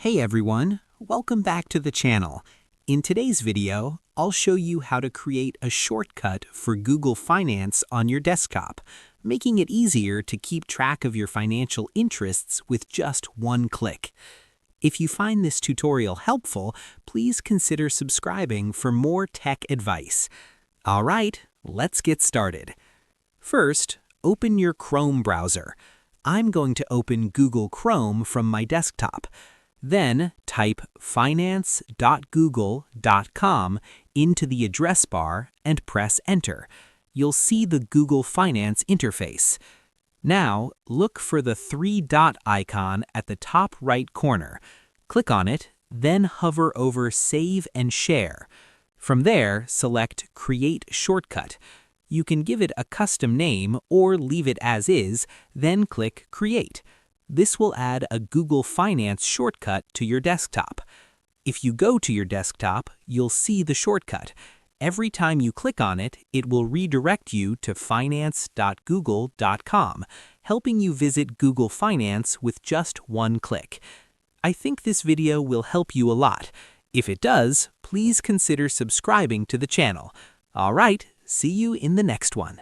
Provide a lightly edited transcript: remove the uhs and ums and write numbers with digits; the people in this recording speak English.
Hey everyone, welcome back to the channel. In today's video, I'll show you how to create a shortcut for Google Finance on your desktop, making it easier to keep track of your financial interests with just one click. If you find this tutorial helpful, please consider subscribing for more tech advice. All right, let's get started. First, open your Chrome browser. I'm going to open Google Chrome from my desktop. Then type finance.google.com into the address bar and press Enter. You'll see the Google Finance interface. Now, look for the three-dot icon at the top right corner. Click on it, then hover over Save and Share. From there, select Create Shortcut. You can give it a custom name or leave it as is, then click Create. This will add a Google Finance shortcut to your desktop. If you go to your desktop, you'll see the shortcut. Every time you click on it, it will redirect you to finance.google.com, helping you visit Google Finance with just one click. I think this video will help you a lot. If it does, please consider subscribing to the channel. All right, see you in the next one.